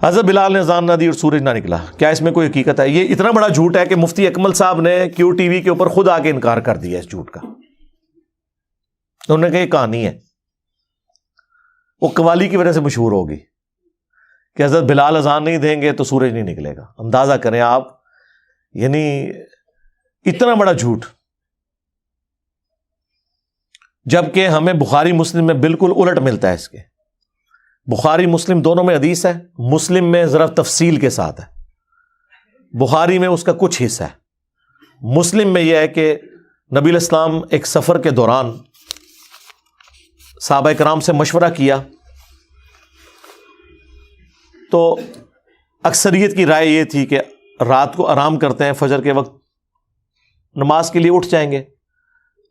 حضرت بلال نے اذان نہ دی اور سورج نہ نکلا، کیا اس میں کوئی حقیقت ہے؟ یہ اتنا بڑا جھوٹ ہے کہ مفتی اکمل صاحب نے کیو ٹی وی کے اوپر خود آ کے انکار کر دیا اس جھوٹ کا۔ انہوں نے کہا یہ کہانی ہے، وہ قوالی کی وجہ سے مشہور ہوگی کہ حضرت بلال اذان نہیں دیں گے تو سورج نہیں نکلے گا۔ اندازہ کریں آپ، یعنی اتنا بڑا جھوٹ، جبکہ ہمیں بخاری مسلم میں بالکل الٹ ملتا ہے اس کے۔ بخاری مسلم دونوں میں حدیث ہے، مسلم میں ذرا تفصیل کے ساتھ ہے، بخاری میں اس کا کچھ حصہ ہے، مسلم میں یہ ہے کہ نبی علیہ السلام ایک سفر کے دوران صحابہ کرام سے مشورہ کیا تو اکثریت کی رائے یہ تھی کہ رات کو آرام کرتے ہیں، فجر کے وقت نماز کے لیے اٹھ جائیں گے۔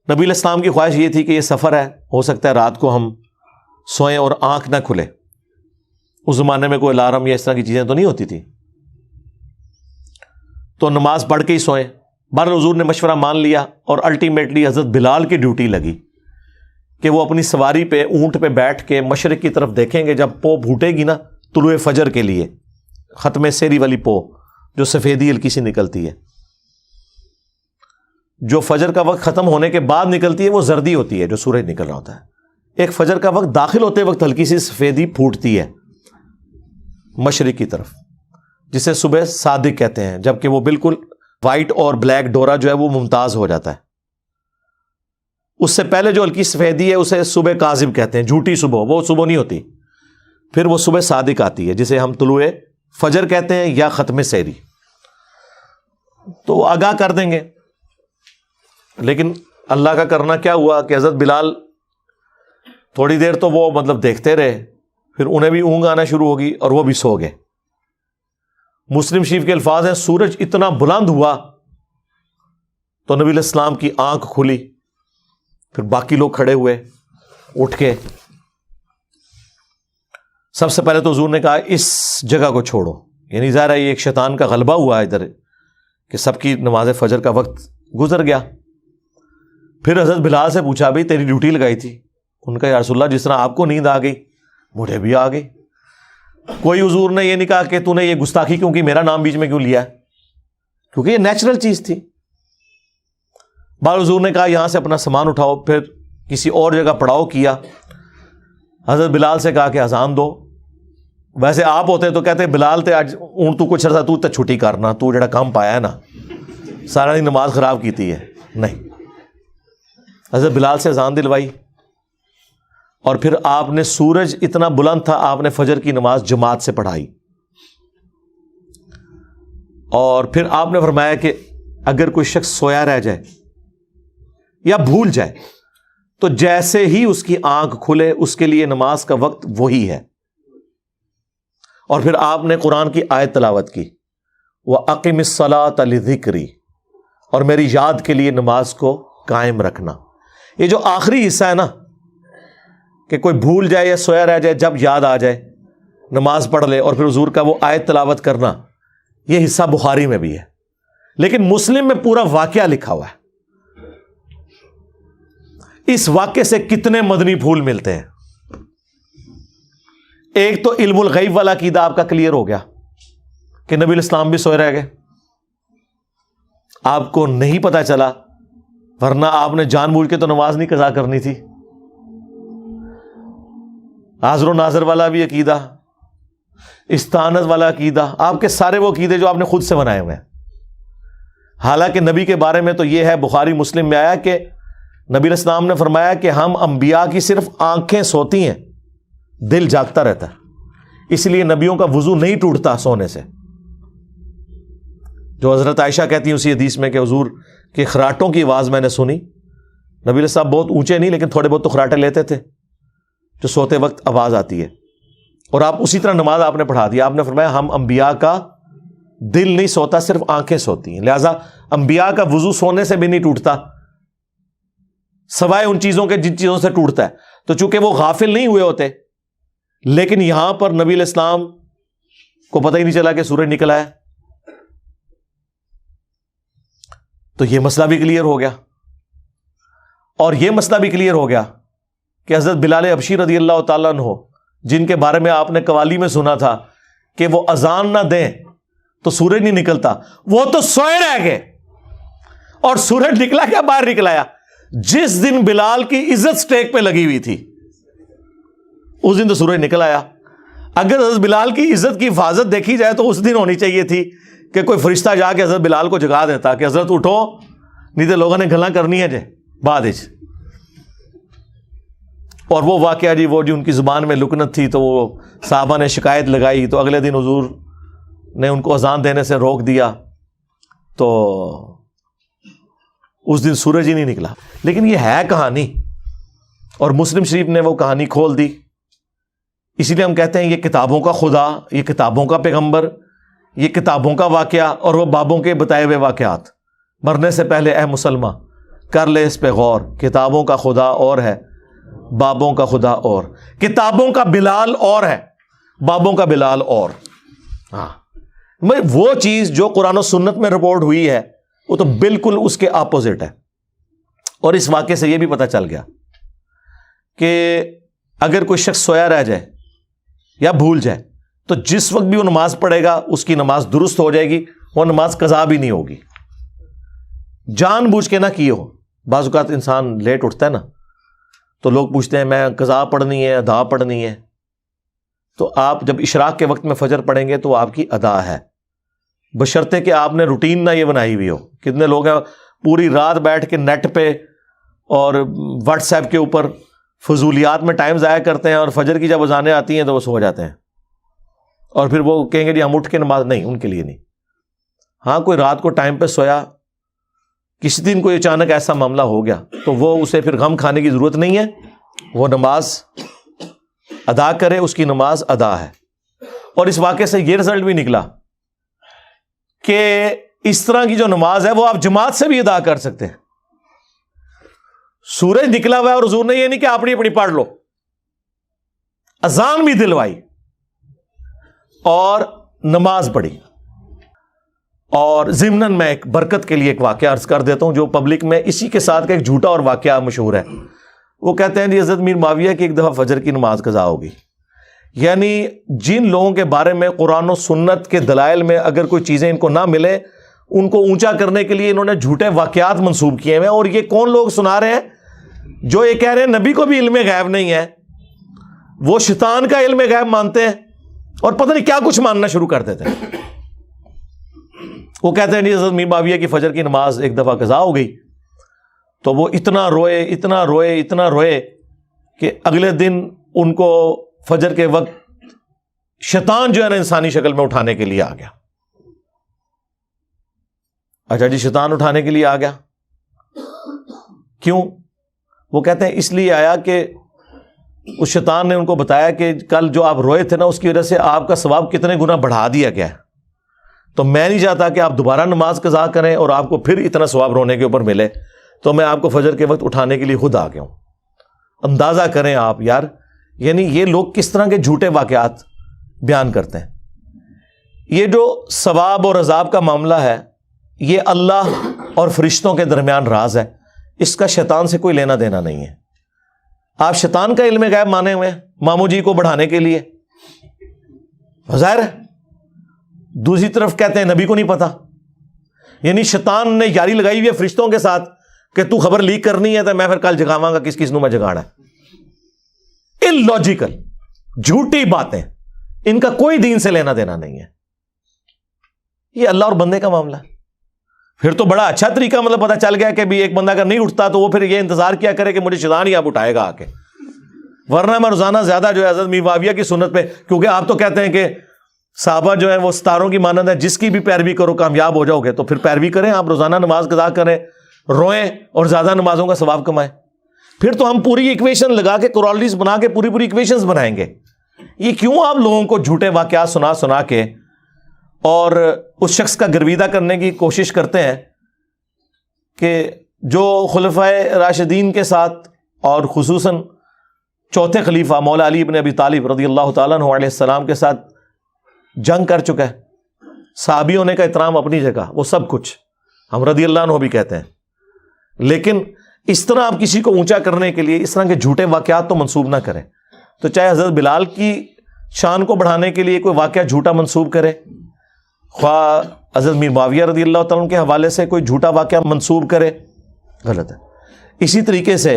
نبی علیہ السلام کی خواہش یہ تھی کہ یہ سفر ہے، ہو سکتا ہے رات کو ہم سوئیں اور آنکھ نہ کھلے۔ اس زمانے میں کوئی الارم یا اس طرح کی چیزیں تو نہیں ہوتی تھی، تو نماز پڑھ کے ہی سوئیں۔ بہرحال حضور نے مشورہ مان لیا اور الٹیمیٹلی حضرت بلال کی ڈیوٹی لگی کہ وہ اپنی سواری پہ، اونٹ پہ بیٹھ کے مشرق کی طرف دیکھیں گے، جب پو پھوٹے گی نا طلوع فجر کے لیے، ختم سیری والی پو جو سفیدی ہلکی سی نکلتی ہے، جو فجر کا وقت ختم ہونے کے بعد نکلتی ہے وہ زردی ہوتی ہے جو سورج نکل رہا ہوتا ہے۔ ایک فجر کا وقت داخل ہوتے وقت ہلکی سی سفیدی پھوٹتی ہے مشرق کی طرف، جسے صبح صادق کہتے ہیں، جبکہ وہ بالکل وائٹ اور بلیک ڈورا جو ہے وہ ممتاز ہو جاتا ہے۔ اس سے پہلے جو ہلکی سفیدی ہے اسے صبح کاذب کہتے ہیں، جھوٹی صبح، وہ صبح نہیں ہوتی، پھر وہ صبح صادق آتی ہے جسے ہم طلوع فجر کہتے ہیں یا ختم سحری، تو وہ آگاہ کر دیں گے۔ لیکن اللہ کا کرنا کیا ہوا کہ حضرت بلال تھوڑی دیر تو وہ مطلب دیکھتے رہے، پھر انہیں بھی اونگ آنا شروع ہوگی اور وہ بھی سو گئے۔ مسلم شریف کے الفاظ ہیں، سورج اتنا بلند ہوا تو نبی علیہ السلام کی آنکھ کھلی، پھر باقی لوگ کھڑے ہوئے اٹھ کے۔ سب سے پہلے تو حضور نے کہا اس جگہ کو چھوڑو، یعنی ظاہر ہے یہ ایک شیطان کا غلبہ ہوا ادھر کہ سب کی نماز فجر کا وقت گزر گیا۔ پھر حضرت بلال سے پوچھا بھائی تیری ڈیوٹی لگائی تھی؟ ان کا یا رسول اللہ جس طرح آپ کو نیند آ گئی مجھے بھی آ گئی۔ کوئی حضور نے یہ نہیں کہا کہ تو نے یہ گستاخی کیوں کی، میرا نام بیچ میں کیوں لیا ہے، کیونکہ یہ نیچرل چیز تھی۔ بعض حضور نے کہا یہاں سے اپنا سامان اٹھاؤ، پھر کسی اور جگہ پڑاؤ کیا۔ حضرت بلال سے کہا کہ اذان دو۔ ویسے آپ ہوتے تو کہتے بلال تے اج ہوں تو کچھ عرصہ تو چھٹی کرنا، تو جڑا کام پایا ہے نا سارا دن نماز خراب کیتی ہے، نہیں، حضرت بلال سے اذان دلوائی۔ اور پھر آپ نے، سورج اتنا بلند تھا، آپ نے فجر کی نماز جماعت سے پڑھائی۔ اور پھر آپ نے فرمایا کہ اگر کوئی شخص سویا رہ جائے یا بھول جائے تو جیسے ہی اس کی آنکھ کھلے اس کے لیے نماز کا وقت وہی ہے۔ اور پھر آپ نے قرآن کی آیت تلاوت کی، وَأَقِمِ الصَّلَاةَ لِذِكْرِي، اور میری یاد کے لیے نماز کو قائم رکھنا۔ یہ جو آخری حصہ ہے نا کہ کوئی بھول جائے یا سویا رہ جائے، جب یاد آ جائے نماز پڑھ لے، اور پھر حضور کا وہ آیت تلاوت کرنا، یہ حصہ بخاری میں بھی ہے، لیکن مسلم میں پورا واقعہ لکھا ہوا ہے۔ اس واقعے سے کتنے مدنی پھول ملتے ہیں۔ ایک تو علم الغیب والا عقیدہ آپ کا کلیئر ہو گیا کہ نبی علیہ السلام بھی سوئے رہ گئے، آپ کو نہیں پتا چلا، ورنہ آپ نے جان بوجھ کے تو نماز نہیں قضا کرنی تھی۔ حاضر و ناظر والا بھی عقیدہ، استعانت والا عقیدہ، آپ کے سارے وہ عقیدے جو آپ نے خود سے بنائے ہوئے ہیں۔ حالانکہ نبی کے بارے میں تو یہ ہے، بخاری مسلم میں آیا کہ نبی علیہ السلام نے فرمایا کہ ہم انبیاء کی صرف آنکھیں سوتی ہیں، دل جاگتا رہتا ہے، اس لیے نبیوں کا وضو نہیں ٹوٹتا سونے سے۔ جو حضرت عائشہ کہتی ہیں اسی حدیث میں کہ حضور کے خراٹوں کی آواز میں نے سنی۔ نبی علیہ السلام بہت اونچے نہیں لیکن تھوڑے بہت تو خراٹے لیتے تھے جو سوتے وقت آواز آتی ہے، اور آپ اسی طرح نماز آپ نے پڑھا دی۔ آپ نے فرمایا ہم انبیاء کا دل نہیں سوتا، صرف آنکھیں سوتی ہیں، لہذا انبیاء کا وضو سونے سے بھی نہیں ٹوٹتا سوائے ان چیزوں کے جن چیزوں سے ٹوٹتا ہے۔ تو چونکہ وہ غافل نہیں ہوئے ہوتے، لیکن یہاں پر نبی علیہ السلام کو پتہ ہی نہیں چلا کہ سورج نکلا ہے، تو یہ مسئلہ بھی کلیئر ہو گیا۔ اور یہ مسئلہ بھی کلیئر ہو گیا کہ حضرت بلال حبشی رضی اللہ تعالیٰ عنہ، جن کے بارے میں آپ نے قوالی میں سنا تھا کہ وہ اذان نہ دیں تو سورج نہیں نکلتا، وہ تو سوئے رہ گئے، اور سورج نکلا کیا؟ باہر نکلایا۔ جس دن بلال کی عزت سٹیک پہ لگی ہوئی تھی اس دن تو سورج نکل آیا۔ اگر حضرت بلال کی عزت کی حفاظت دیکھی جائے تو اس دن ہونی چاہیے تھی کہ کوئی فرشتہ جا کے حضرت بلال کو جگا دیتا کہ حضرت اٹھو، نہیں تو لوگوں نے گلاں کرنی ہے جے بعد وچ۔ اور وہ واقعہ جی، وہ جو ان کی زبان میں لکنت تھی تو وہ صحابہ نے شکایت لگائی، تو اگلے دن حضور نے ان کو اذان دینے سے روک دیا، تو اس دن سورج ہی نہیں نکلا۔ لیکن یہ ہے کہانی، اور مسلم شریف نے وہ کہانی کھول دی۔ اسی لیے ہم کہتے ہیں یہ کتابوں کا خدا، یہ کتابوں کا پیغمبر، یہ کتابوں کا واقعہ، اور وہ بابوں کے بتائے ہوئے واقعات۔ مرنے سے پہلے اے مسلمہ کر لے اس پہ غور، کتابوں کا خدا اور ہے، بابوں کا خدا اور، کتابوں کا بلال اور ہے، بابوں کا بلال اور۔ ہاں، وہ چیز جو قرآن و سنت میں رپورٹ ہوئی ہے وہ تو بالکل اس کے اپوزٹ ہے۔ اور اس واقعے سے یہ بھی پتہ چل گیا کہ اگر کوئی شخص سویا رہ جائے یا بھول جائے تو جس وقت بھی وہ نماز پڑھے گا اس کی نماز درست ہو جائے گی، وہ نماز قضا بھی نہیں ہوگی، جان بوجھ کے نہ کی ہو۔ بعض اوقات انسان لیٹ اٹھتا ہے نا، تو لوگ پوچھتے ہیں میں قضا پڑھنی ہے، ادا پڑھنی ہے، تو آپ جب اشراق کے وقت میں فجر پڑھیں گے تو آپ کی ادا ہے، بشرطے کہ آپ نے روٹین نہ یہ بنائی ہوئی ہو۔ کتنے لوگ ہیں پوری رات بیٹھ کے نیٹ پہ اور واٹس ایپ کے اوپر فضولیات میں ٹائم ضائع کرتے ہیں، اور فجر کی جب اذانیں آتی ہیں تو وہ سو جاتے ہیں، اور پھر وہ کہیں گے جی ہم اٹھ کے نماز نہیں، ان کے لیے نہیں۔ ہاں، کوئی رات کو ٹائم پہ سویا، کسی دن کوئی اچانک ایسا معاملہ ہو گیا تو وہ اسے پھر غم کھانے کی ضرورت نہیں ہے، وہ نماز ادا کرے، اس کی نماز ادا ہے۔ اور اس واقعے سے یہ رزلٹ بھی نکلا کہ اس طرح کی جو نماز ہے وہ آپ جماعت سے بھی ادا کر سکتے ہیں۔ سورج نکلا ہوا ہے اور حضور نے یہ نہیں کہ اپنی اپنی پڑھ لو، اذان بھی دلوائی اور نماز پڑھی۔ اور ضمناً میں ایک برکت کے لیے ایک واقعہ عرض کر دیتا ہوں جو پبلک میں اسی کے ساتھ کا ایک جھوٹا اور واقعہ مشہور ہے۔ وہ کہتے ہیں جی حضرت میر معاویہ کی ایک دفعہ فجر کی نماز قضا ہوگی، یعنی جن لوگوں کے بارے میں قرآن و سنت کے دلائل میں اگر کوئی چیزیں ان کو نہ ملے، ان کو اونچا کرنے کے لیے انہوں نے جھوٹے واقعات منسوب کیے ہوئے ہیں۔ اور یہ کون لوگ سنا رہے ہیں؟ جو یہ کہہ رہے ہیں نبی کو بھی علم غیب نہیں ہے، وہ شیطان کا علم غیب مانتے ہیں، اور پتہ نہیں کیا کچھ ماننا شروع کر دیتے ہیں۔ وہ کہتے ہیں جی حضرت میر معاویہ کی فجر کی نماز ایک دفعہ قضا ہو گئی، تو وہ اتنا روئے اتنا روئے اتنا روئے کہ اگلے دن ان کو فجر کے وقت شیطان جو ہے نا انسانی شکل میں اٹھانے کے لیے آ گیا۔ اچھا جی، شیطان اٹھانے کے لیے آ گیا، کیوں؟ وہ کہتے ہیں اس لیے آیا کہ اس شیطان نے ان کو بتایا کہ کل جو آپ روئے تھے نا اس کی وجہ سے آپ کا ثواب کتنے گنا بڑھا دیا گیا ہے، تو میں نہیں چاہتا کہ آپ دوبارہ نماز قضا کریں اور آپ کو پھر اتنا ثواب رونے کے اوپر ملے، تو میں آپ کو فجر کے وقت اٹھانے کے لیے خود آ گیا ہوں۔ اندازہ کریں آپ یار، یعنی یہ لوگ کس طرح کے جھوٹے واقعات بیان کرتے ہیں۔ یہ جو ثواب اور عذاب کا معاملہ ہے یہ اللہ اور فرشتوں کے درمیان راز ہے، اس کا شیطان سے کوئی لینا دینا نہیں ہے۔ آپ شیطان کا علم غیب مانے ہوئے ہیں ماموں جی کو بڑھانے کے لیے، ظاہر ہے۔ دوسری طرف کہتے ہیں نبی کو نہیں پتا، یعنی شیطان نے یاری لگائی ہوئی ہے فرشتوں کے ساتھ کہ تو خبر لیک کرنی ہے تو میں پھر کل جگاواں گا، کس کس نو میں جگانا ہے۔ اللاجیکل جھوٹی باتیں، ان کا کوئی دین سے لینا دینا نہیں ہے، یہ اللہ اور بندے کا معاملہ ہے۔ پھر تو بڑا اچھا طریقہ مطلب پتہ چل گیا کہ بھی ایک بندہ اگر نہیں اٹھتا تو وہ پھر یہ انتظار کیا کرے کہ مجھے شیطان ہی اب اٹھائے گا آ کے، ورنہ میں روزانہ زیادہ جو ہے حضرت میر معاویہ کی سنت پہ، کیونکہ آپ تو کہتے ہیں کہ صحابہ جو ہیں وہ ستاروں کی مانند ہے، جس کی بھی پیروی کرو کامیاب ہو جاؤ گے، تو پھر پیروی کریں، آپ روزانہ نماز قضا کریں، روئیں اور زیادہ نمازوں کا ثواب کمائیں۔ پھر تو ہم پوری ایکویشن لگا کے کورالریز بنا کے پوری ایکویشنز بنائیں گے۔ یہ کیوں آپ لوگوں کو جھوٹے واقعات سنا کے اور اس شخص کا گرویدہ کرنے کی کوشش کرتے ہیں کہ جو خلفائے راشدین کے ساتھ اور خصوصاً چوتھے خلیفہ مولا علی بن ابی طالب رضی اللہ تعالیٰ عنہ علیہ السلام کے ساتھ جنگ کر چکا ہے۔ صحابی ہونے کا احترام اپنی جگہ، وہ سب کچھ ہم رضی اللہ عنہ بھی کہتے ہیں، لیکن اس طرح آپ کسی کو اونچا کرنے کے لیے اس طرح کے جھوٹے واقعات تو منسوب نہ کریں۔ تو چاہے حضرت بلال کی شان کو بڑھانے کے لیے کوئی واقعہ جھوٹا منسوب کرے، خواہ حضرت میر معاویہ رضی اللہ تعالیٰ عنہ کے حوالے سے کوئی جھوٹا واقعہ منسوب کرے، غلط ہے۔ اسی طریقے سے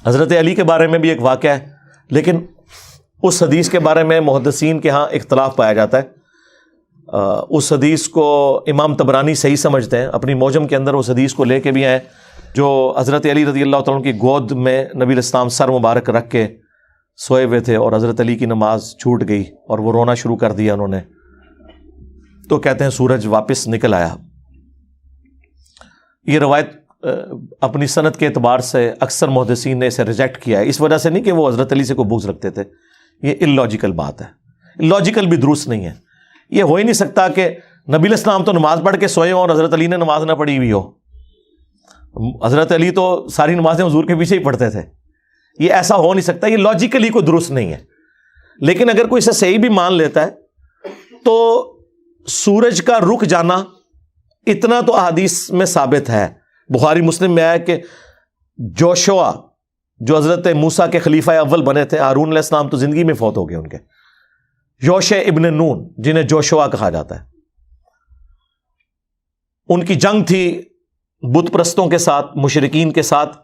حضرت علی کے بارے میں بھی ایک واقعہ ہے، لیکن اس حدیث کے بارے میں محدثین کے ہاں اختلاف پایا جاتا ہے۔ اس حدیث کو امام طبرانی صحیح سمجھتے ہیں، اپنی موجم کے اندر اس حدیث کو لے کے بھی آئے جو حضرت علی رضی اللہ تعالیٰ عنہ کی گود میں نبی علیہ السلام سر مبارک رکھ کے سوئے ہوئے تھے اور حضرت علی کی نماز چھوٹ گئی اور وہ رونا شروع کر دیا انہوں نے، تو کہتے ہیں سورج واپس نکل آیا۔ یہ روایت اپنی سند کے اعتبار سے اکثر محدثین نے اسے ریجیکٹ کیا ہے، اس وجہ سے نہیں کہ وہ حضرت علی سے کوئی بغض رکھتے تھے، یہ اللاجیکل بات ہے، لاجیکل بھی درست نہیں ہے۔ یہ ہو ہی نہیں سکتا کہ نبی علیہ السلام تو نماز پڑھ کے سوئے ہوں اور حضرت علی نے نماز نہ پڑھی ہوئی ہو۔ حضرت علی تو ساری نمازیں حضور کے پیچھے ہی پڑھتے تھے، یہ ایسا ہو نہیں سکتا، یہ لاجیکلی کوئی درست نہیں ہے۔ لیکن اگر کوئی اسے صحیح بھی مان لیتا ہے تو سورج کا رک جانا اتنا تو احادیث میں ثابت ہے۔ بخاری مسلم میں آیا کہ جوشوا جو حضرت موسیٰ کے خلیفہ اول بنے تھے، ہارون علیہ السلام تو زندگی میں فوت ہو گئے ان کے، یوشع ابن نون جنہیں جوشوا کہا جاتا ہے، ان کی جنگ تھی بت پرستوں کے ساتھ، مشرکین کے ساتھ،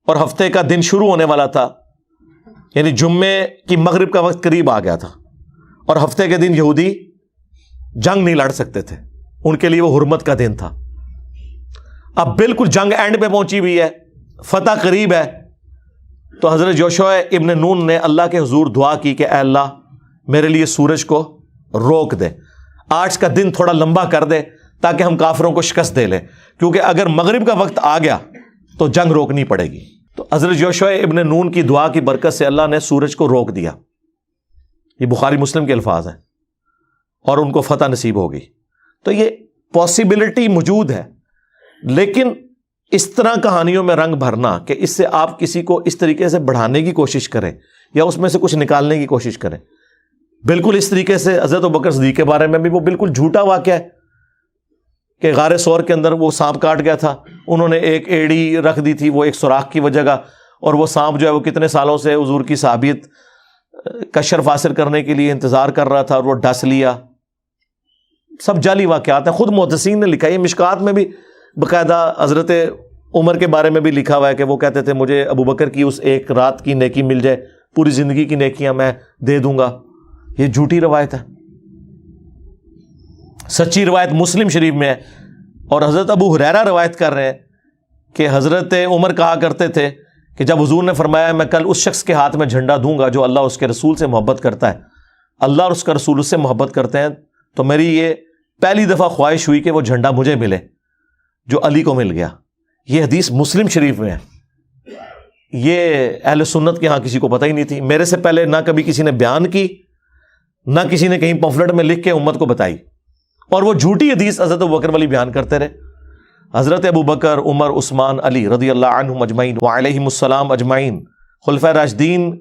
اور ہفتے کا دن شروع ہونے والا تھا، یعنی جمعے کی مغرب کا وقت قریب آ گیا تھا، اور ہفتے کے دن یہودی جنگ نہیں لڑ سکتے تھے، ان کے لیے وہ حرمت کا دن تھا۔ اب بالکل جنگ اینڈ پہ پہنچی ہوئی ہے، فتح قریب ہے، تو حضرت یوشع ابن نون نے اللہ کے حضور دعا کی کہ اے اللہ میرے لیے سورج کو روک دے، آج کا دن تھوڑا لمبا کر دے تاکہ ہم کافروں کو شکست دے لیں، کیونکہ اگر مغرب کا وقت آ گیا تو جنگ روکنی پڑے گی۔ تو حضرت یوشع ابن نون کی دعا کی برکت سے اللہ نے سورج کو روک دیا، یہ بخاری مسلم کے الفاظ ہیں، اور ان کو فتح نصیب ہوگی۔ تو یہ پاسبلٹی موجود ہے، لیکن اس طرح کہانیوں میں رنگ بھرنا کہ اس سے آپ کسی کو اس طریقے سے بڑھانے کی کوشش کریں یا اس میں سے کچھ نکالنے کی کوشش کریں، بالکل اس طریقے سے حضرت ابوبکر صدیق کے بارے میں بھی وہ بالکل جھوٹا واقعہ ہے کہ غار ثور کے اندر وہ سانپ کاٹ گیا تھا، انہوں نے ایک ایڑی رکھ دی تھی وہ ایک سوراخ کی وجہ کا، اور وہ سانپ جو ہے وہ کتنے سالوں سے حضور کی صحابیت کا شرف حاصل کرنے کے لیے انتظار کر رہا تھا اور وہ ڈس لیا۔ سب جعلی واقعات ہیں، خود محدثین نے لکھا ہے، مشکات میں بھی باقاعدہ حضرت عمر کے بارے میں بھی لکھا ہوا ہے کہ وہ کہتے تھے مجھے ابوبکر کی اس ایک رات کی نیکی مل جائے، پوری زندگی کی نیکیاں میں دے دوں گا۔ یہ جھوٹی روایت ہے، سچی روایت مسلم شریف میں ہے، اور حضرت ابو ہریرہ روایت کر رہے ہیں کہ حضرت عمر کہا کرتے تھے کہ جب حضور نے فرمایا میں کل اس شخص کے ہاتھ میں جھنڈا دوں گا جو اللہ اور اس کے رسول سے محبت کرتا ہے، اللہ اور اس کا رسول اس سے محبت کرتے ہیں، تو میری یہ پہلی دفعہ خواہش ہوئی کہ وہ جھنڈا مجھے ملے جو علی کو مل گیا۔ یہ حدیث مسلم شریف میں ہے، یہ اہل سنت کے ہاں کسی کو پتہ ہی نہیں تھی، میرے سے پہلے نہ کبھی کسی نے بیان کی، نہ کسی نے کہیں پمفلٹ میں لکھ کے امت کو بتائی، اور وہ جھوٹی حدیث حضرت ابوبکر والی بیان کرتے رہے۔ حضرت ابوبکر، عمر، عثمان، علی رضی اللہ عنہم اجمعین وعلیہم السلام اجمعین، خلفائے راشدین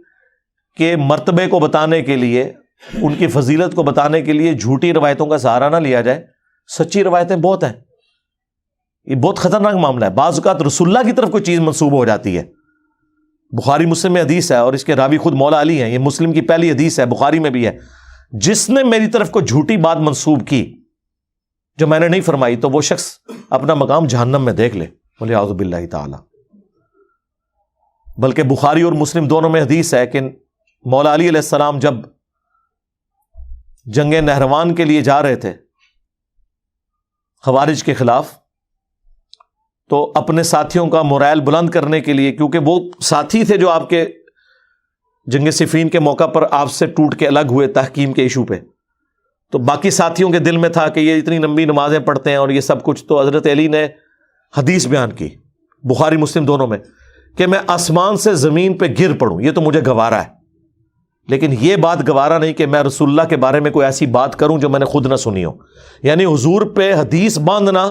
کے مرتبے کو بتانے کے لیے، ان کی فضیلت کو بتانے کے لیے جھوٹی روایتوں کا سہارا نہ لیا جائے، سچی روایتیں بہت ہیں۔ یہ بہت خطرناک معاملہ ہے، بعض اوقات رسول اللہ کی طرف کوئی چیز منسوب ہو جاتی ہے۔ بخاری مسلم میں حدیث ہے اور اس کے راوی خود مولا علی ہیں، یہ مسلم کی پہلی حدیث ہے، بخاری میں بھی ہے، جس نے میری طرف کو جھوٹی بات منسوب کی جو میں نے نہیں فرمائی تو وہ شخص اپنا مقام جہنم میں دیکھ لے، بولے اعوذ باللہ تعالی۔ بلکہ بخاری اور مسلم دونوں میں حدیث ہے کہ مولا علی علیہ السلام جب جنگ نہروان کے لیے جا رہے تھے خوارج کے خلاف، تو اپنے ساتھیوں کا مورائل بلند کرنے کے لیے، کیونکہ وہ ساتھی تھے جو آپ کے جنگ صفین کے موقع پر آپ سے ٹوٹ کے الگ ہوئے تحکیم کے ایشو پہ، تو باقی ساتھیوں کے دل میں تھا کہ یہ اتنی لمبی نمازیں پڑھتے ہیں اور یہ سب کچھ، تو حضرت علی نے حدیث بیان کی بخاری مسلم دونوں میں کہ میں آسمان سے زمین پہ گر پڑوں یہ تو مجھے گوارا ہے، لیکن یہ بات گوارا نہیں کہ میں رسول اللہ کے بارے میں کوئی ایسی بات کروں جو میں نے خود نہ سنی ہو۔ یعنی حضور پہ حدیث باندھنا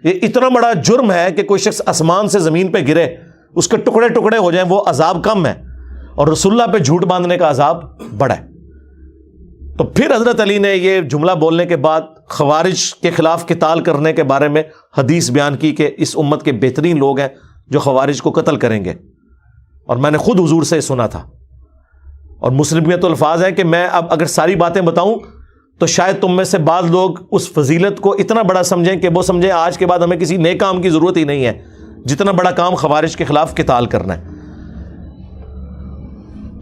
یہ اتنا بڑا جرم ہے کہ کوئی شخص آسمان سے زمین پہ گرے، اس کے ٹکڑے ٹکڑے ہو جائیں، وہ عذاب کم ہے، اور رسول اللہ پہ جھوٹ باندھنے کا عذاب بڑا ہے۔ تو پھر حضرت علی نے یہ جملہ بولنے کے بعد خوارج کے خلاف قتال کرنے کے بارے میں حدیث بیان کی کہ اس امت کے بہترین لوگ ہیں جو خوارج کو قتل کریں گے، اور میں نے خود حضور سے سنا تھا۔ اور مسلم میں تو الفاظ ہیں کہ میں اب اگر ساری باتیں بتاؤں تو شاید تم میں سے بعض لوگ اس فضیلت کو اتنا بڑا سمجھیں کہ وہ سمجھیں آج کے بعد ہمیں کسی نیک کام کی ضرورت ہی نہیں ہے، جتنا بڑا کام خوارج کے خلاف قتال کرنا ہے۔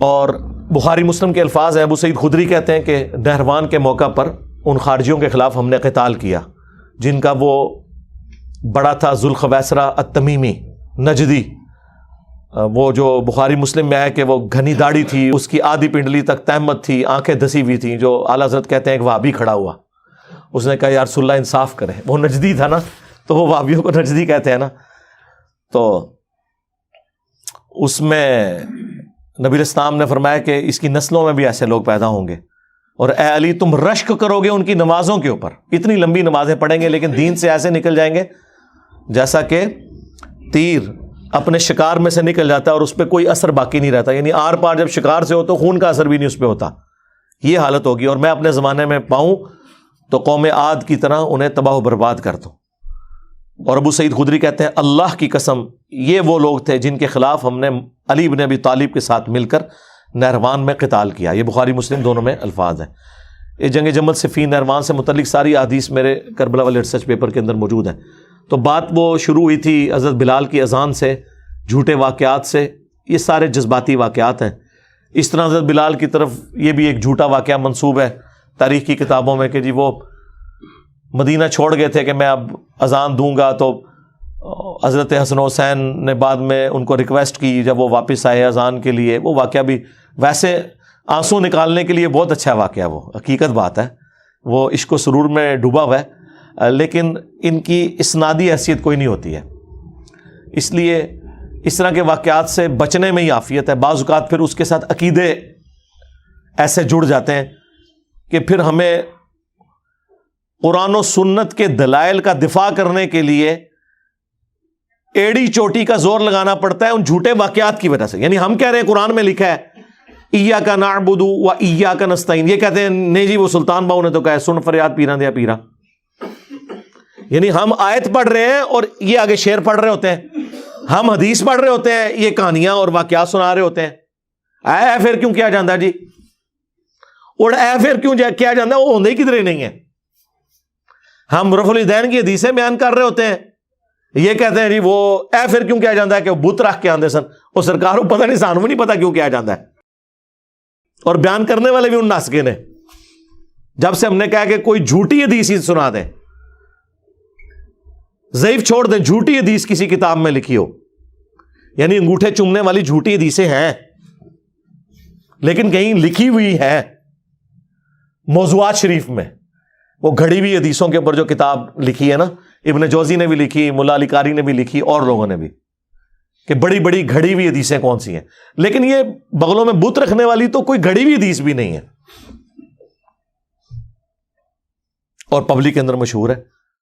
اور بخاری مسلم کے الفاظ ہیں، ابو سعید خدری کہتے ہیں کہ نہروان کے موقع پر ان خارجیوں کے خلاف ہم نے قتال کیا جن کا وہ بڑا تھا ذوالخویسرہ التمیمی نجدی، وہ جو بخاری مسلم میں ہے کہ وہ گھنی داڑھی تھی، اس کی آدھی پنڈلی تک تہمت تھی، آنکھیں دسی ہوئی تھیں، جو اعلیٰ حضرت کہتے ہیں کہ وہابی کھڑا ہوا، اس نے کہا یا رسول اللہ انصاف کریں، وہ نجدی تھا نا، تو وہ وہابیوں کو نجدی کہتے ہیں نا، تو اس میں نبی اسلام نے فرمایا کہ اس کی نسلوں میں بھی ایسے لوگ پیدا ہوں گے، اور اے علی تم رشک کرو گے ان کی نمازوں کے اوپر، اتنی لمبی نمازیں پڑھیں گے لیکن دین سے ایسے نکل جائیں گے جیسا کہ تیر اپنے شکار میں سے نکل جاتا ہے اور اس پہ کوئی اثر باقی نہیں رہتا، یعنی آر پار جب شکار سے ہو تو خون کا اثر بھی نہیں اس پہ ہوتا، یہ حالت ہوگی، اور میں اپنے زمانے میں پاؤں تو قوم عاد کی طرح انہیں تباہ و برباد کر دوں۔ اور ابو سعید خدری کہتے ہیں اللہ کی قسم یہ وہ لوگ تھے جن کے خلاف ہم نے علی بن ابی طالب کے ساتھ مل کر نہروان میں قتال کیا، یہ بخاری مسلم دونوں میں الفاظ ہیں۔ یہ جنگ جمل صفین نہروان سے متعلق ساری احادیث میرے کربلا والے ریسرچ پیپر کے اندر موجود ہیں۔ تو بات وہ شروع ہوئی تھی حضرت بلال کی اذان سے، جھوٹے واقعات سے، یہ سارے جذباتی واقعات ہیں۔ اس طرح حضرت بلال کی طرف یہ بھی ایک جھوٹا واقعہ منسوب ہے تاریخ کی کتابوں میں کہ جی وہ مدینہ چھوڑ گئے تھے کہ میں اب اذان دوں گا، تو حضرت حسن حسین نے بعد میں ان کو ریکویسٹ کی جب وہ واپس آئے اذان کے لیے، وہ واقعہ بھی ویسے آنسو نکالنے کے لیے بہت اچھا واقعہ، وہ حقیقت بات ہے، وہ عشق و سرور میں ڈوبا ہوا ہے، لیکن ان کی اسنادی حیثیت کوئی نہیں ہوتی ہے، اس لیے اس طرح کے واقعات سے بچنے میں ہی عافیت ہے۔ بعض اوقات پھر اس کے ساتھ عقیدے ایسے جڑ جاتے ہیں کہ پھر ہمیں قرآن و سنت کے دلائل کا دفاع کرنے کے لیے ایڑی چوٹی کا زور لگانا پڑتا ہے ان جھوٹے واقعات کی وجہ سے۔ یعنی ہم کہہ رہے ہیں قرآن میں لکھا ہے ایاک نعبد و ایاک نستعین، یہ کہتے ہیں نہیں جی وہ سلطان باؤ نے تو کہا ہے سن فریاد پیرا دیا پیرا، یعنی ہم آیت پڑھ رہے ہیں اور یہ آگے شعر پڑھ رہے ہوتے ہیں، ہم حدیث پڑھ رہے ہوتے ہیں، یہ کہانیاں اور واقعات سنا رہے ہوتے ہیں۔ اے پھر کیوں کیا جاندہ جی، اور اے پھر کیوں کیا جاندہ، وہ ہوندے ہی کدھر نہیں ہے۔ ہم رفع الیدین کی حدیثیں بیان کر رہے ہوتے ہیں، یہ کہتے ہیں جی وہ اے پھر کیوں کیا جاندہ ہے کہ وہ بت رکھ کے آندے سن، وہ سرکار کو پتہ نہیں، سانوں نہیں پتہ کیوں کیا جاندہ ہے، اور بیان کرنے والے بھی ان ناسکے نے۔ جب سے ہم نے کہا کہ کوئی جھوٹی حدیث ہی سنا دیں، ضعیف چھوڑ دیں، جھوٹی حدیث کسی کتاب میں لکھی ہو، یعنی انگوٹھے چومنے والی جھوٹی حدیثیں ہیں لیکن کہیں لکھی ہوئی ہے موضوعات شریف میں، وہ گھڑی ہوئی حدیثوں کے اوپر جو کتاب لکھی ہے نا، ابن جوزی نے بھی لکھی، ملا علی قاری نے بھی لکھی، اور لوگوں نے بھی، کہ بڑی بڑی گھڑی ہوئی حدیثیں کون سی ہیں، لیکن یہ بغلوں میں بت رکھنے والی تو کوئی گھڑی ہوئی حدیث بھی نہیں ہے اور پبلک کے اندر مشہور ہے۔